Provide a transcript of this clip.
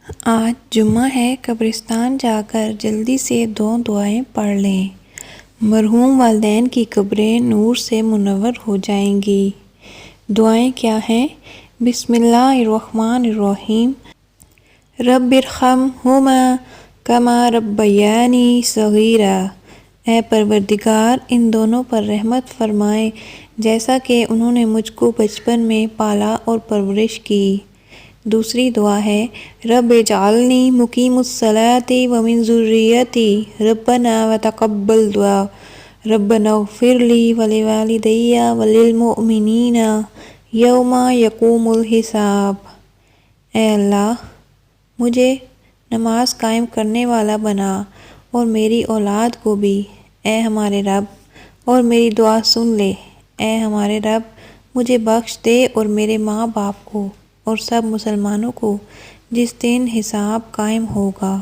آج جمعہ ہے، قبرستان جا کر جلدی سے 2 دعائیں پڑھ لیں۔ مرحوم والدین کی قبریں نور سے منور ہو جائیں گی۔ دعائیں کیا ہیں؟ بسم اللہ الرحمن الرحیم۔ رب ارحمہما کما ربیانی صغیرا۔ اے پروردگار، ان دونوں پر رحمت فرمائے جیسا کہ انہوں نے مجھ کو بچپن میں پالا اور پرورش کی۔ دوسری دعا ہے، رب اجعلنی مقیم الصلاۃ ومن ذریتی ربنا وتقبل دعا۔ ربنا اغفر لی ولوالدی وللمؤمنین یوم یقوم الحساب۔ اے اللہ، مجھے نماز قائم کرنے والا بنا اور میری اولاد کو بھی۔ اے ہمارے رب، اور میری دعا سن لے۔ اے ہمارے رب، مجھے بخش دے اور میرے ماں باپ کو اور سب مسلمانوں کو جس دن حساب قائم ہوگا۔